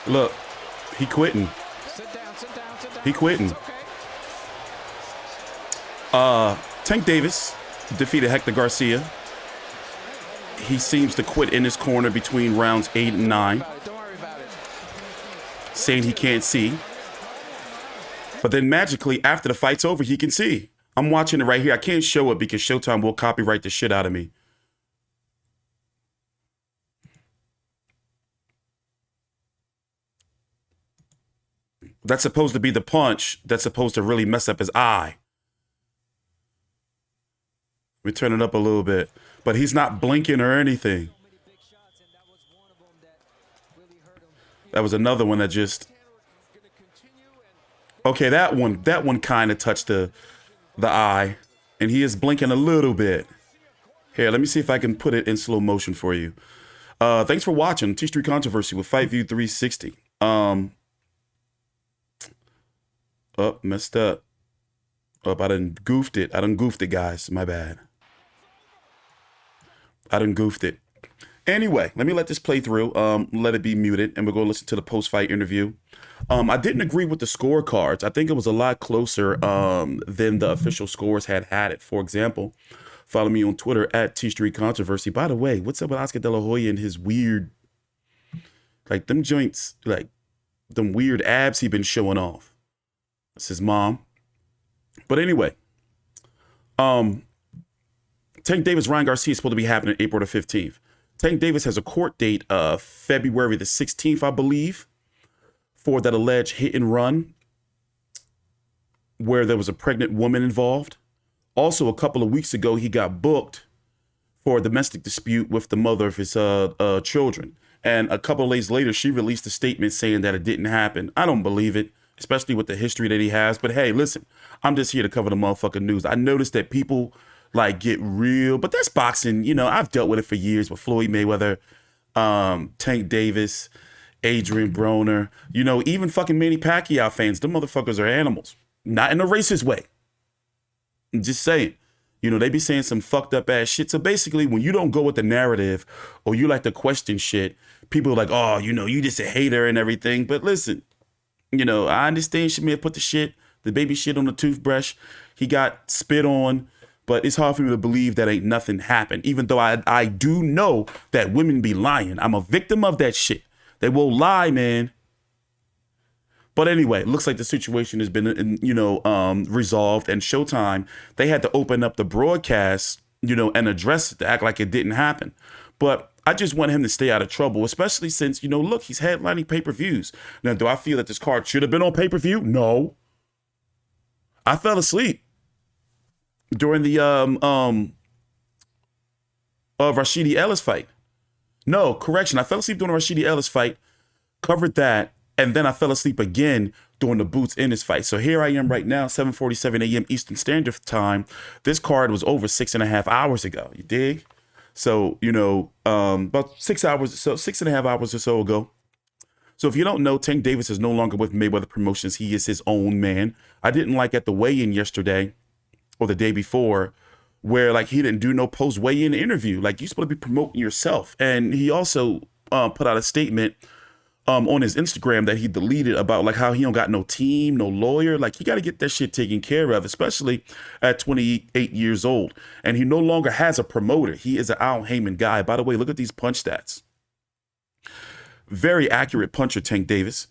Look, he quitting. He quitting. Tank Davis defeated Hector Garcia. He seems to quit in his corner between rounds 8 and 9, saying he can't see. But then magically, after the fight's over, he can see. I'm watching it right here. I can't show it because Showtime will copyright the shit out of me. That's supposed to be the punch that's supposed to really mess up his eye. We turn it up a little bit, but he's not blinking or anything. That was another one that just... Okay, that one kind of touched the eye, and he is blinking a little bit. Here, let me see if I can put it in slow motion for you. Thanks for watching TstreeT Controversy with FightView360. Oh, messed up. Oh, I done goofed it. I done goofed it, guys. My bad. I done goofed it. Anyway, let me let this play through. Let it be muted, and we're going to listen to the post-fight interview. I didn't agree with the scorecards. I think it was a lot closer than the official scores had it. For example, follow me on Twitter at TstreeT Controversy. By the way, what's up with Oscar De La Hoya and his weird, like them joints, like them weird abs he been showing off? That's his mom. But anyway, Tank Davis, Ryan Garcia is supposed to be happening April the 15th. Tank Davis has a court date of February the 16th, I believe, for that alleged hit and run where there was a pregnant woman involved. Also, a couple of weeks ago, he got booked for a domestic dispute with the mother of his children. And a couple of days later, she released a statement saying that it didn't happen. I don't believe it, especially with the history that he has. But hey, listen, I'm just here to cover the motherfucking news. I noticed that people like get real, but that's boxing. You know, I've dealt with it for years with Floyd Mayweather, Tank Davis, Adrian Broner, you know, even fucking Manny Pacquiao fans. Them motherfuckers are animals. Not in a racist way. I'm just saying. You know, they be saying some fucked up ass shit. So basically, when you don't go with the narrative or you like to question shit, people are like, oh, you know, you just a hater and everything. But listen, you know, I understand she may have put the baby shit on the toothbrush. He got spit on. But it's hard for me to believe that ain't nothing happened, even though I do know that women be lying. I'm a victim of that shit. They will lie, man. But anyway, it looks like the situation has been, you know, resolved. And Showtime, they had to open up the broadcast, you know, and address it to act like it didn't happen. But I just want him to stay out of trouble, especially since, you know, look, he's headlining pay-per-views. Now, do I feel that this card should have been on pay-per-view? No. I fell asleep during the Rashidi Ellis fight. No, correction. I fell asleep during the Rashidi Ellis fight, covered that, and then I fell asleep again during the bouts Ennis fight. So here I am right now, 7:47 a.m. Eastern Standard Time. This card was over 6.5 hours ago. You dig? So, you know, about 6 hours, so 6.5 hours or so ago. So if you don't know, Tank Davis is no longer with Mayweather Promotions. He is his own man. I didn't like at the weigh-in yesterday or the day before, where like he didn't do no post weigh-in interview. Like, you're supposed to be promoting yourself. And he also put out a statement on his Instagram that he deleted about like how he don't got no team, no lawyer. Like, you got to get that shit taken care of, especially at 28 years old. And he no longer has a promoter. He is an Al Heyman guy. By the way, look at these punch stats. Very accurate puncher, Tank Davis.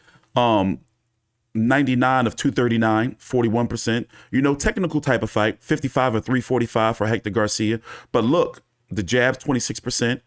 99 of 239, 41%. You know, technical type of fight, 55 of 345 for Hector Garcia. But look, the jab's 26%.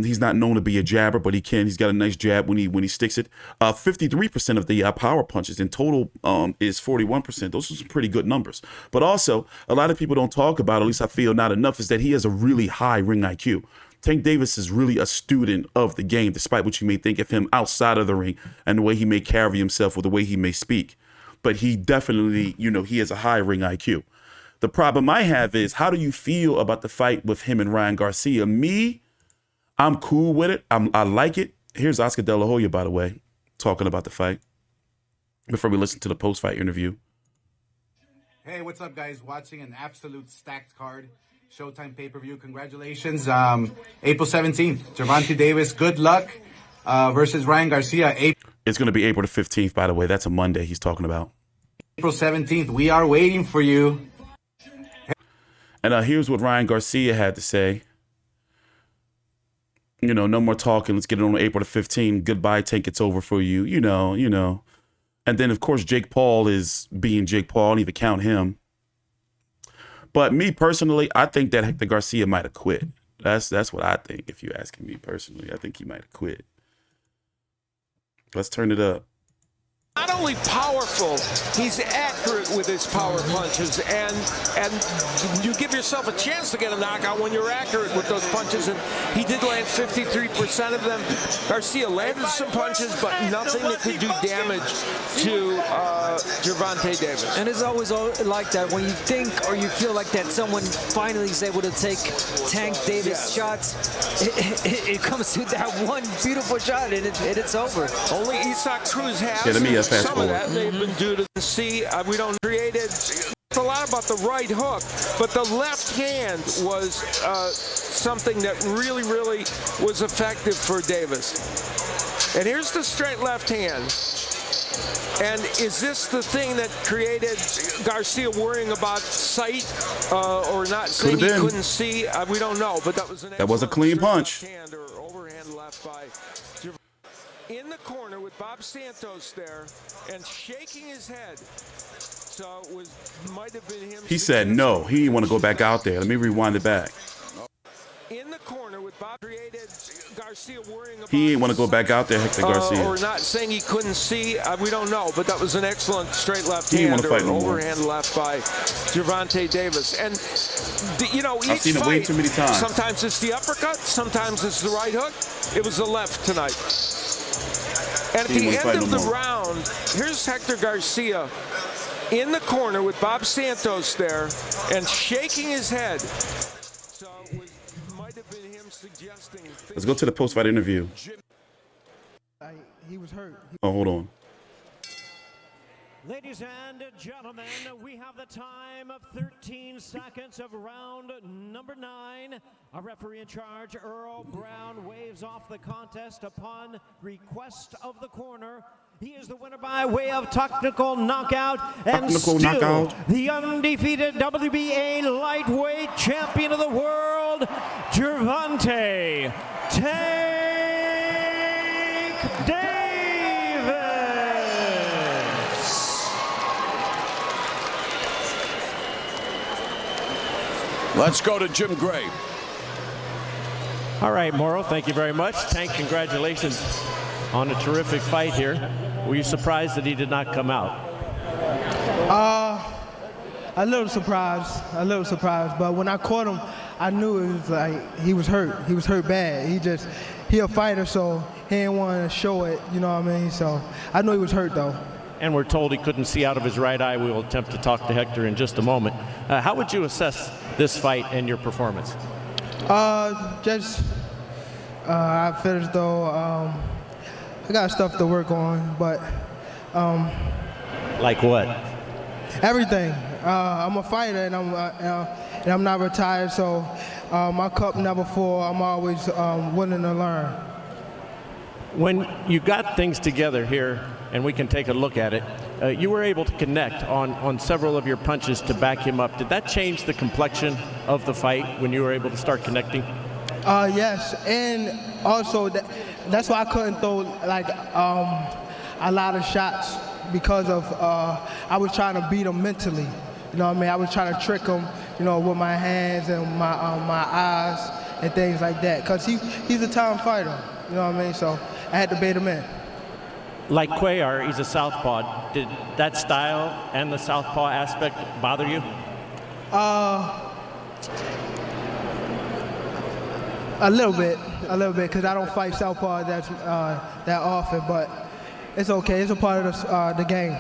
He's not known to be a jabber, but he can. He's got a nice jab when he sticks it. 53% of the power punches in total is 41%. Those are some pretty good numbers. But also, a lot of people don't talk about, at least I feel not enough, is that he has a really high ring IQ. Tank Davis is really a student of the game, despite what you may think of him outside of the ring and the way he may carry himself or the way he may speak. But he definitely, you know, he has a high ring IQ. The problem I have is, how do you feel about the fight with him and Ryan Garcia? Me, I'm cool with it. I like it. Here's Oscar De La Hoya, by the way, talking about the fight before we listen to the post-fight interview. Hey, what's up, guys? Watching an absolute stacked card. Showtime pay-per-view. Congratulations. April 17th. Gervonta Davis, good luck versus Ryan Garcia. It's going to be April the 15th, by the way. That's a Monday he's talking about. April 17th, we are waiting for you. And here's what Ryan Garcia had to say. You know, no more talking. Let's get it on April the 15th. Goodbye, Tank. It's over for you. You know. And then, of course, Jake Paul is being Jake Paul. I don't even count him. But me personally, I think that Hector Garcia might have quit. That's what I think, if you're asking me personally. I think he might have quit. Let's turn it up. Not only powerful, he's accurate with his power punches, and you give yourself a chance to get a knockout when you're accurate with those punches, and he did land 53% of them. Garcia landed some punches, but nothing that could do damage to Gervonta Davis. And it's always like that when you think or you feel like that someone finally is able to take Tank Davis shots, it comes to that one beautiful shot, and it's over. Only Isaac Cruz has. Yeah, let me fast some forward. of that they've been due to the sea. We don't created a lot about the right hook, but the left hand was something that really was effective for Davis. And here's the straight left hand. And is this the thing that created Garcia worrying about sight or not saying he couldn't see? We don't know, but that was a clean punch. Hand or overhand left by in the corner with Bob Santos there and shaking his head. So it might have been him. He said no. He didn't want to go back out there. Let me rewind it back. In the corner with Bob created Garcia worrying about he ain't want to go back out there, Hector Garcia. or not saying he couldn't see. We don't know, but that was an excellent straight left He hand didn't want to fight or no more. overhand left by Gervonta Davis. And you know, each I've seen it fight, way too many times. Sometimes it's the uppercut, sometimes it's the right hook. It was the left tonight. And at the end of the round, here's Hector Garcia in the corner with Bob Santos there and shaking his head. So it might have been him suggesting. Let's go to the post-fight interview. He was hurt. Oh, hold on. Ladies and gentlemen, we have the time of 13 seconds of round number 9. Our referee in charge, Earl Brown, waves off the contest upon request of the corner. He is the winner by way of technical knockout and the undefeated WBA Lightweight Champion of the World, Gervonta Tank Davis. Let's go to Jim Gray. All right, Morrow, thank you very much. Tank, congratulations on a terrific fight here. Were you surprised that he did not come out? A little surprised, but when I caught him, I knew it was like he was hurt. He was hurt bad. He a fighter, so he didn't want to show it, you know what I mean? So I know he was hurt, though. And we're told he couldn't see out of his right eye. We will attempt to talk to Hector in just a moment. How would you assess this fight and your performance? I feel as though I got stuff to work on, but like what? everything. I'm a fighter, and I'm not retired, so my cup never full. I'm always willing to learn. When you got things together here, and we can take a look at it, you were able to connect on several of your punches to back him up. Did that change the complexion of the fight when you were able to start connecting? Yes, and also that's why I couldn't throw like a lot of shots, because of I was trying to beat him mentally. You know what I mean? I was trying to trick him, you know, with my hands and my eyes and things like that. Cause he's a time fighter. You know what I mean? So I had to bait him in. Like Cuellar, he's a southpaw. Did that style and the southpaw aspect bother you? A little bit, because I don't fight southpaw that often, but it's okay. It's a part of the game.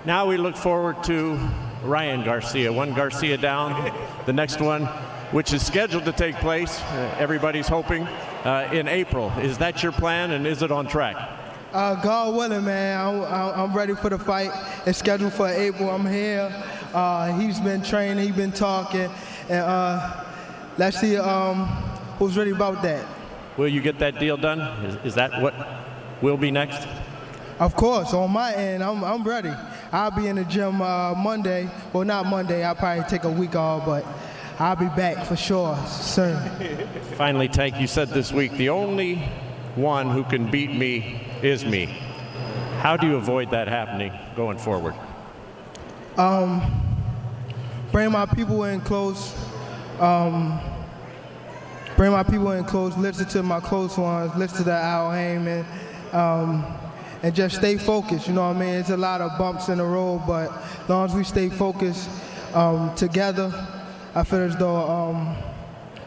Now we look forward to Ryan Garcia. One Garcia down, the next one, which is scheduled to take place, everybody's hoping, in April. Is that your plan, and is it on track? God willing, man. I'm ready for the fight. It's scheduled for April. I'm here. He's been training. He's been talking. And let's see who's ready about that. Will you get that deal done? Is that what will be next? Of course, on my end, I'm ready. I'll be in the gym Monday. Well, not Monday. I'll probably take a week off, but I'll be back for sure, sir. Finally, Tank, you said this week, the only one who can beat me is me. How do you avoid that happening going forward? Bring my people in close. Listen to my close ones. Listen to Al Heyman. And just stay focused, you know what I mean? It's a lot of bumps in the road, but as long as we stay focused together, I feel as though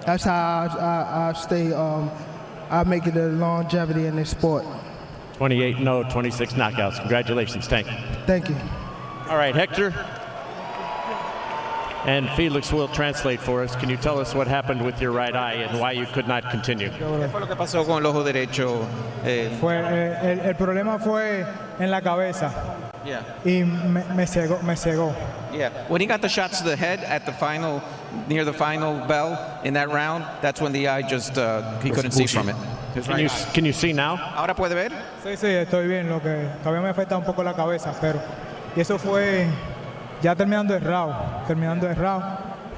that's how I stay, I make it a longevity in this sport. 28-0, 26 knockouts. Congratulations, Tank. Thank you. All right, Hector. And Felix will translate for us. Can you tell us what happened with your right eye and why you could not continue? ¿Qué fue lo que pasó con el ojo derecho? El problema fue en la cabeza y me cegó. Yeah. When he got the shots to the head at the final, near the final bell in that round, that's when the eye just, he couldn't see from it. Can you see now? ¿Ahora puede ver? Sí, estoy bien. Lo que todavía me afecta un poco la cabeza, pero y eso fue ya terminando el round,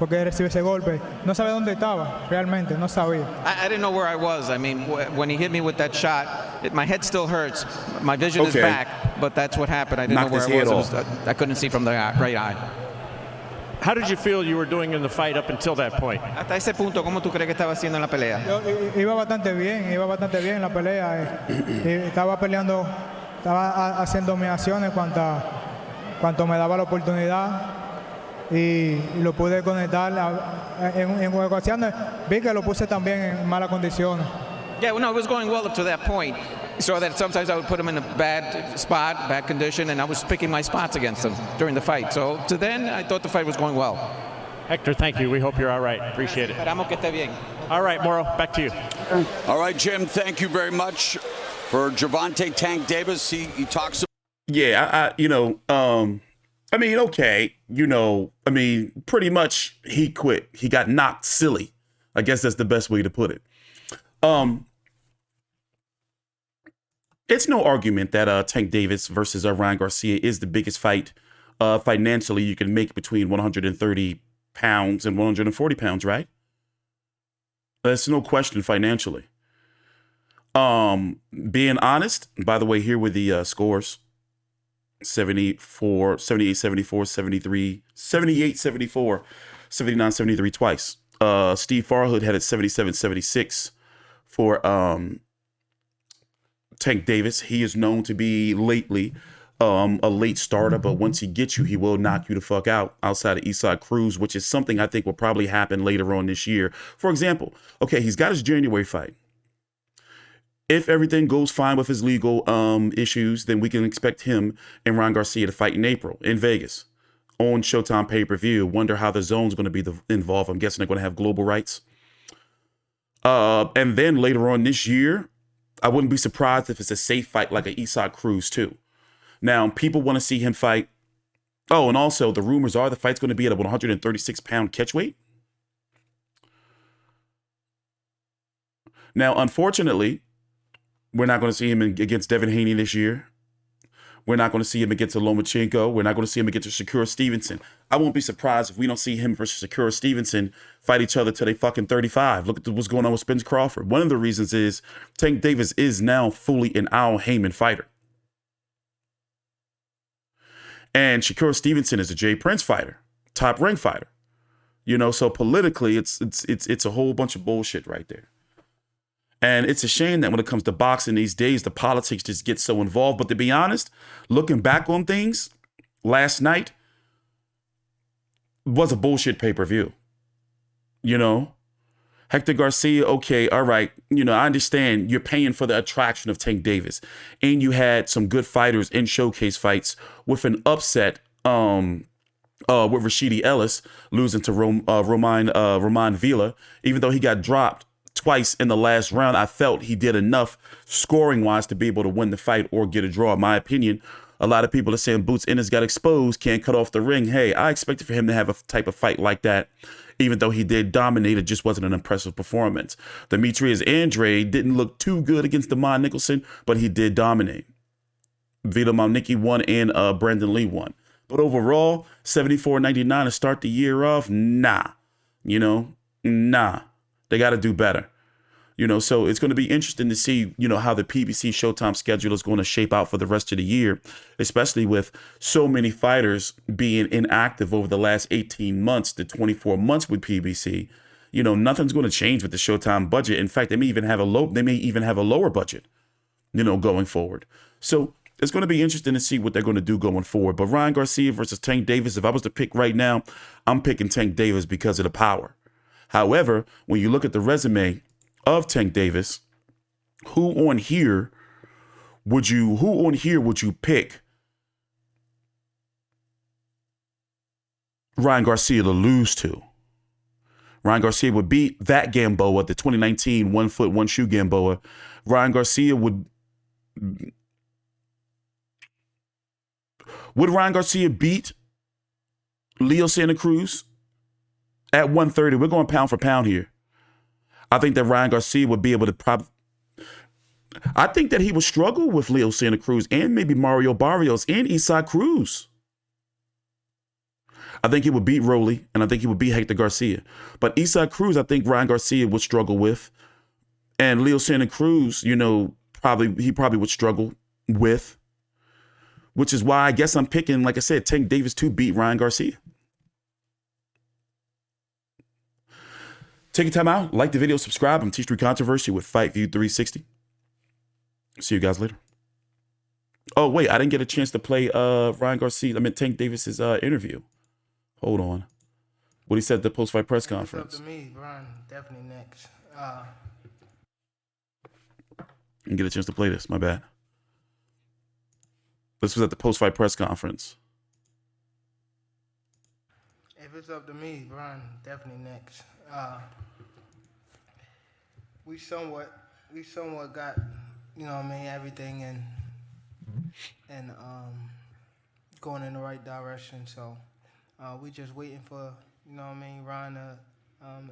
porque recibe ese golpe. No sabía dónde estaba, realmente, no sabía. I didn't know where I was. I mean, when he hit me with that shot, my head still hurts. My vision is back, but that's what happened. I didn't know where I was. I couldn't see from the right eye. How did you feel you were doing in the fight up until that point? Hasta ese punto, ¿cómo tú crees que estaba haciendo en la pelea? Yo iba bastante bien en la pelea. Estaba peleando, estaba haciendo mis acciones cuanto me daba la oportunidad y lo pude conectar. En ocasiones vi que lo puse también en malas condiciones. Yeah, well, no, it was going well up to that point. So that sometimes I would put him in a bad spot, bad condition, and I was picking my spots against him during the fight. So to then, I thought the fight was going well. Hector, thank you. We hope you're all right. Appreciate it. Esperamos que esté bien. All right, Moro, back to you. All right, Jim, thank you very much for Gervonta Tank Davis. He talks. Yeah, I mean, okay, pretty much he quit. He got knocked silly. I guess that's the best way to put it. It's no argument that Tank Davis versus Ryan Garcia is the biggest fight financially you can make between 130 pounds and 140 pounds, right? There's no question financially. Being honest, by the way, here with the scores. 78-74, 73, 78-74, 79-73 twice. Steve Farhood had it 77-76 for Tank Davis. He is known to be lately a late starter, but once he gets you, he will knock you the fuck out outside of Eastside Cruz, which is something I think will probably happen later on this year. For example, okay, he's got his January fight. If everything goes fine with his legal issues, then we can expect him and Ryan Garcia to fight in April in Vegas on Showtime pay-per-view. Wonder how the zone's going to be involved. I'm guessing they're going to have global rights. And then later on this year, I wouldn't be surprised if it's a safe fight like an Eastside Cruz too. Now, people want to see him fight. Oh, and also the rumors are the fight's going to be at a 136-pound catch weight. Now, unfortunately, we're not going to see him against Devin Haney this year. We're not going to see him against Lomachenko. We're not going to see him against Shakur Stevenson. I won't be surprised if we don't see him versus Shakur Stevenson fight each other till they fucking 35. Look at what's going on with Spence Crawford. One of the reasons is Tank Davis is now fully an Al Heyman fighter. And Shakur Stevenson is a Jay Prince fighter, top rank fighter. So politically, it's a whole bunch of bullshit right there. And it's a shame that when it comes to boxing these days, the politics just get so involved. But to be honest, looking back on things, last night was a bullshit pay-per-view. Hector Garcia, okay, all right. I understand you're paying for the attraction of Tank Davis. And you had some good fighters in showcase fights with an upset with Rashidi Ellis losing to Roiman Villa, even though he got dropped twice in the last round. I felt he did enough scoring-wise to be able to win the fight or get a draw. In my opinion, a lot of people are saying Boots Ennis got exposed, can't cut off the ring. Hey, I expected for him to have a type of fight like that, even though he did dominate. It just wasn't an impressive performance. Demetrius Andrade didn't look too good against Nicholson, but he did dominate. Vito Malnicki won, and Brandon Lee won. But overall, 74.99 to start the year off, nah. You know, nah. They got to do better. You know, so it's going to be interesting to see, you know, how the PBC Showtime schedule is going to shape out for the rest of the year, especially with so many fighters being inactive over the last 18 months to 24 months with PBC. You know, nothing's going to change with the Showtime budget. In fact, they may even have a lower budget, you know, going forward. So it's going to be interesting to see what they're going to do going forward. But Ryan Garcia versus Tank Davis, if I was to pick right now, I'm picking Tank Davis because of the power. However, when you look at the resume of Tank Davis, who on here would you pick Ryan Garcia to lose to? Ryan Garcia would beat that Gamboa, the 2019 1 foot, 1 shoe Gamboa. Ryan Garcia would Ryan Garcia beat Leo Santa Cruz at 130? We're going pound for pound here. I think that Ryan Garcia would be able to I think that he would struggle with Leo Santa Cruz and maybe Mario Barrios and Isaac Cruz. I think he would beat Rolly, and I think he would beat Hector Garcia. But Isaac Cruz, I think Ryan Garcia would struggle with. And Leo Santa Cruz, you know, he probably would struggle with. Which is why I guess I'm picking, like I said, Tank Davis to beat Ryan Garcia. Take your time out, like the video, subscribe. I'm TstreeT Controversy with FightView360. See you guys later. Oh, wait, I didn't get a chance to play Tank Davis's interview. Hold on. What he said at the post-fight press conference. It's up to me, Brian. Definitely next. Didn't get a chance to play this. My bad. This was at the post-fight press conference. If it's up to me, Brian, definitely next. We somewhat got, you know what I mean, everything and going in the right direction. So we just waiting for, you know what I mean, Ryan to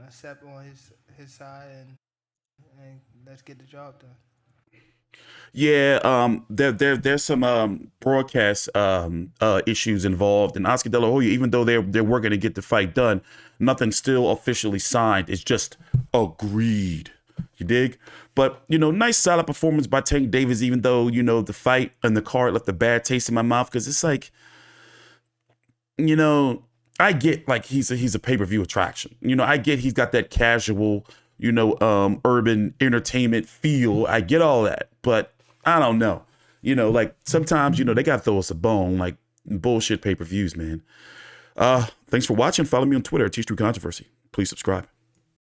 accept on his side and let's get the job done. Yeah, there's some broadcast issues involved, and Oscar De La Hoya, even though they're working to get the fight done, nothing's still officially signed. It's just agreed. You dig? But, you know, nice solid performance by Tank Davis, even though, you know, the fight and the card left a bad taste in my mouth, because it's like, you know, I get like he's a pay-per-view attraction. You know, I get he's got that casual, you know, urban entertainment feel. I get all that, but I don't know. You know, like sometimes, you know, they got to throw us a bone, like bullshit pay-per-views, man. Thanks for watching. Follow me on Twitter at TstreeT Controversy. Please subscribe.